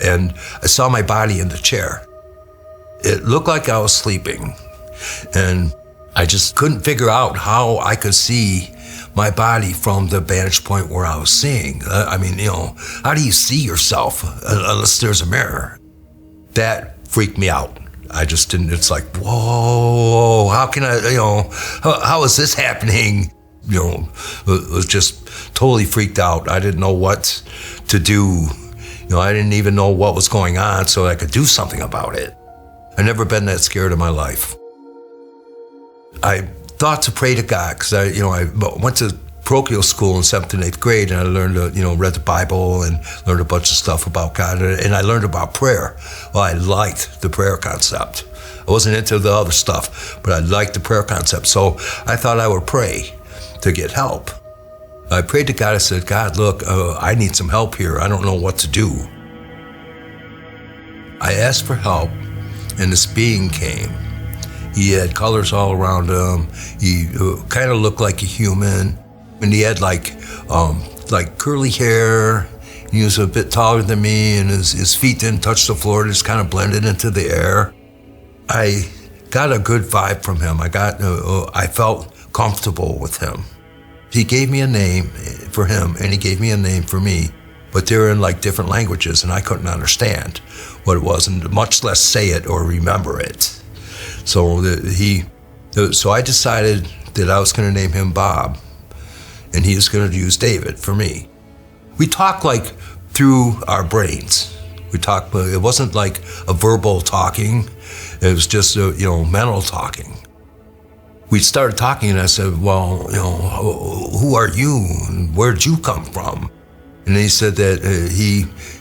and I saw my body in the chair. It looked like I was sleeping, and I just couldn't figure out how I could see my body from the vantage point where I was seeing. How do you see yourself unless there's a mirror? That freaked me out. I just didn't, it's like, whoa, how can I, how is this happening? It was just totally freaked out. I didn't know what to do. I didn't even know what was going on so I could do something about it. I've never been that scared in my life. I thought to pray to God because I went to parochial school in 7th and 8th grade, and I learned read the Bible and learned a bunch of stuff about God, and I learned about prayer. Well, I liked the prayer concept. I wasn't into the other stuff, but I liked the prayer concept. So I thought I would pray to get help. I prayed to God. I said, God, look, I need some help here. I don't know what to do. I asked for help, and this being came. He had colors all around him. He kind of looked like a human. And he had like curly hair. He was a bit taller than me, and his feet didn't touch the floor. It just kind of blended into the air. I got a good vibe from him. I felt comfortable with him. He gave me a name for him, and he gave me a name for me, but they were in like different languages, and I couldn't understand what it was, and much less say it or remember it. So I decided that I was going to name him Bob, and he was going to use David for me. We talked like through our brains. We talked, but it wasn't like a verbal talking. It was just mental talking. We started talking, and I said, well, who are you, and where'd you come from? And he said that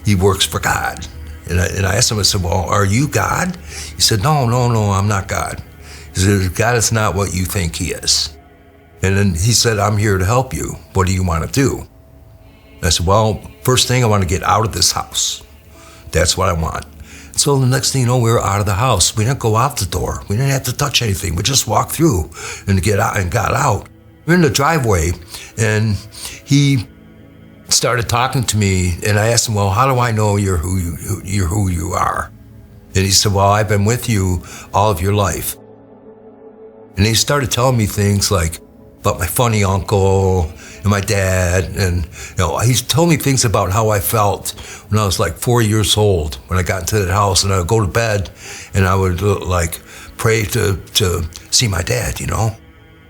he works for God. And I asked him, I said, well, are you God? He said, no, I'm not God. He said, God is not what you think he is. And then he said, I'm here to help you. What do you want to do? And I said, well, first thing, I want to get out of this house. That's what I want. So the next thing you know, we were out of the house. We didn't go out the door. We didn't have to touch anything. We just walked through and got out. We're in the driveway, and he started talking to me, and I asked him, well, how do I know you're who you are? And he said, well, I've been with you all of your life. And he started telling me things like about my funny uncle and my dad, and he told me things about how I felt when I was like 4 years old, when I got into that house, and I would go to bed and I would pray to see my dad.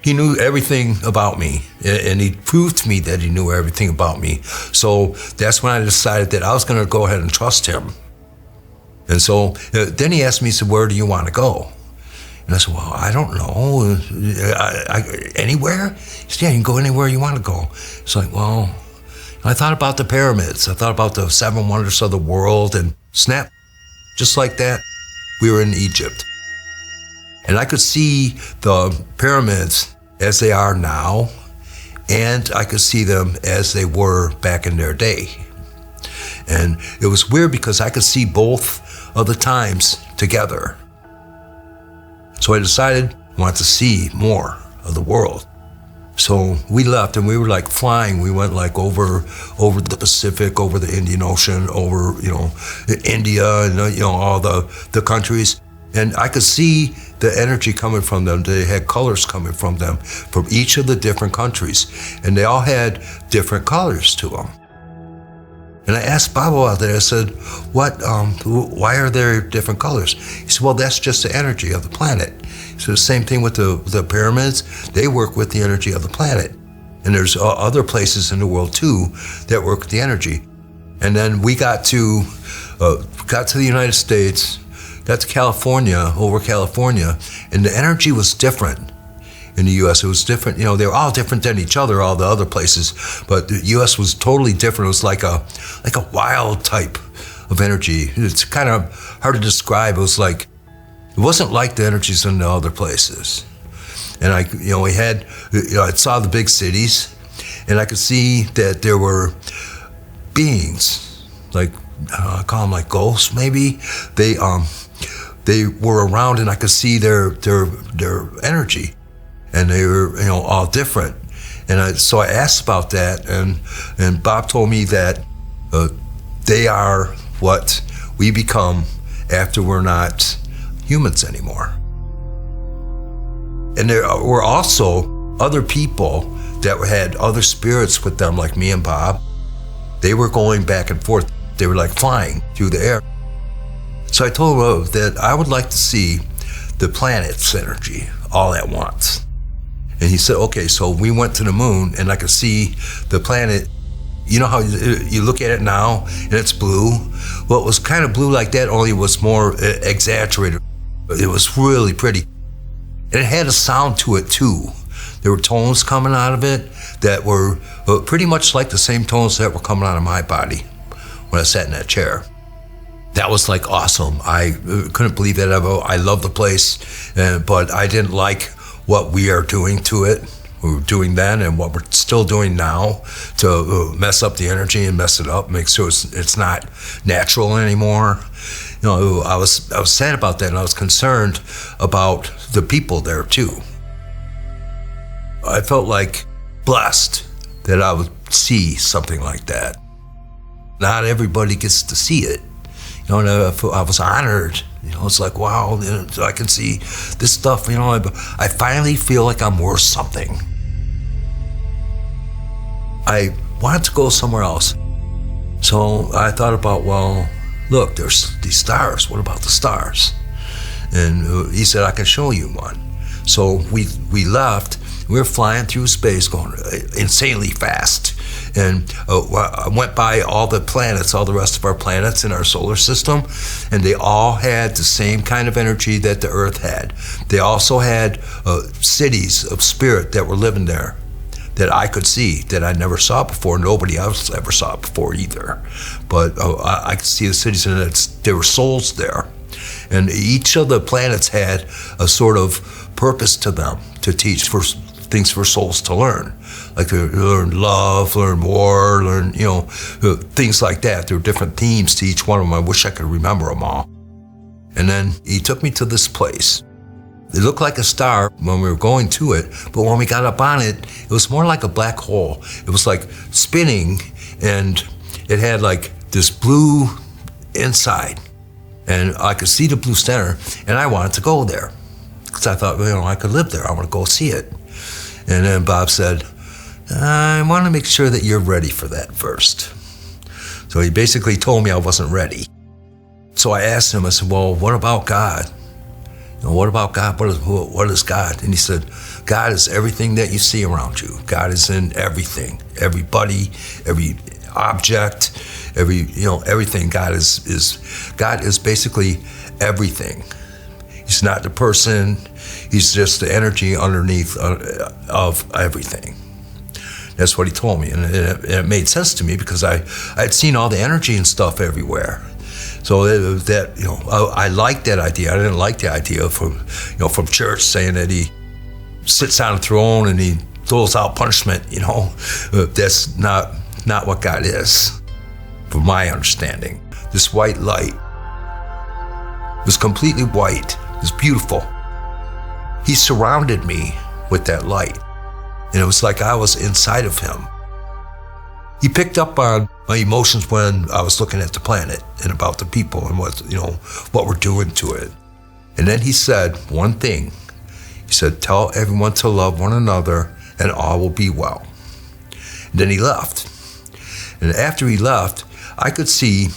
He knew everything about me, and he proved to me that he knew everything about me. So that's when I decided that I was going to go ahead and trust him. And so then he asked me, he said, where do you want to go? And I said, well, I don't know. Anywhere? He said, yeah, you can go anywhere you want to go. It's like, well, I thought about the pyramids. I thought about the 7 wonders of the world, and snap, just like that, we were in Egypt. And I could see the pyramids as they are now, and I could see them as they were back in their day. And it was weird because I could see both of the times together. So I decided I wanted to see more of the world. So we left, and we were like flying. We went like over the Pacific, over the Indian Ocean, over India, and all the countries. And I could see the energy coming from them. They had colors coming from them, from each of the different countries. And they all had different colors to them. And I asked Bob about that. I said, why are there different colors? He said, well, that's just the energy of the planet. So the same thing with the pyramids. They work with the energy of the planet. And there's other places in the world too that work with the energy. And then we got to the United States, got to California, and the energy was different in the U.S. It was different. They were all different than each other, all the other places, but the U.S. was totally different. It was like a wild type of energy. It's kind of hard to describe. It wasn't like the energies in the other places. And I saw the big cities, and I could see that there were beings, like I call them like ghosts, maybe. They were around, and I could see their energy, and they were all different. And so I asked about that, and Bob told me that they are what we become after we're not humans anymore. And there were also other people that had other spirits with them, like me and Bob. They were going back and forth. They were like flying through the air. So I told him that I would like to see the planet's energy all at once. And he said, okay, so we went to the moon and I could see the planet. You know how you look at it now and it's blue? Well, it was kind of blue like that, only it was more exaggerated. It was really pretty. And it had a sound to it too. There were tones coming out of it that were pretty much like the same tones that were coming out of my body when I sat in that chair. That was like awesome. I couldn't believe that. I loved the place, but I didn't like what we are doing to it. We were doing then and what we're still doing now to mess up the energy and mess it up, make sure it's not natural anymore. You know, I was sad about that, and I was concerned about the people there too. I felt like blessed that I would see something like that. Not everybody gets to see it. You know, and I was honored. You know, it's like, wow, you know, I can see this stuff. You know, I finally feel like I'm worth something. I wanted to go somewhere else. So I thought about, well, look, there's these stars. What about the stars? And he said, I can show you one. So we left. We were flying through space, going insanely fast. And I went by all the planets, all the rest of our planets in our solar system, and they all had the same kind of energy that the Earth had. They also had cities of spirit that were living there that I could see, that I never saw before. Nobody else ever saw it before either. But I could see the cities, and there were souls there. And each of the planets had a sort of purpose to them to teach for things for souls to learn. Like to learn love, learn war, learn, you know, things like that. There were different themes to each one of them. I wish I could remember them all. And then he took me to this place. It looked like a star when we were going to it, but when we got up on it, it was more like a black hole. It was like spinning, and it had like this blue inside. And I could see the blue center, and I wanted to go there. Because I thought, you know, I could live there. I want to go see it. And then Bob said, I want to make sure that you're ready for that first. So he basically told me I wasn't ready. So I asked him, I said, well, what about God? You know, what about God? What is God? And he said, God is everything that you see around you. God is in everything, everybody, every object, everything. God is basically everything. He's not the person. He's just the energy underneath of everything. That's what he told me, and it made sense to me because I had seen all the energy and stuff everywhere. So I liked that idea. I didn't like the idea from church saying that he sits on a throne and he doles out punishment. You know, that's not what God is, from my understanding. This white light was completely white. It was beautiful. He surrounded me with that light, and it was like I was inside of him. He picked up on my emotions when I was looking at the planet and about the people and what we're doing to it. And then he said one thing. He said, tell everyone to love one another and all will be well. And then he left. And after he left, I could see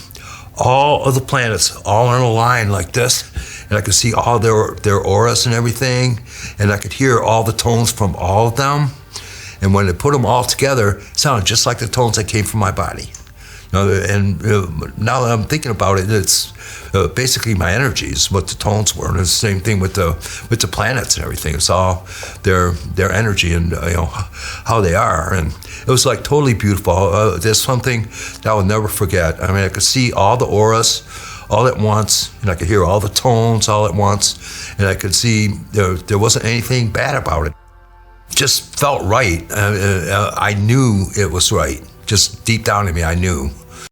all of the planets all in a line like this. And I could see all their auras and everything. And I could hear all the tones from all of them. And when they put them all together, it sounded just like the tones that came from my body. Now that I'm thinking about it, it's basically my energies, what the tones were. And it's the same thing with the planets and everything. It's all their energy and how they are. And it was like totally beautiful. There's something that I will never forget. I mean, I could see all the auras all at once, and I could hear all the tones all at once, and I could see there wasn't anything bad about it. It just felt right. I knew it was right. Just deep down in me, I knew.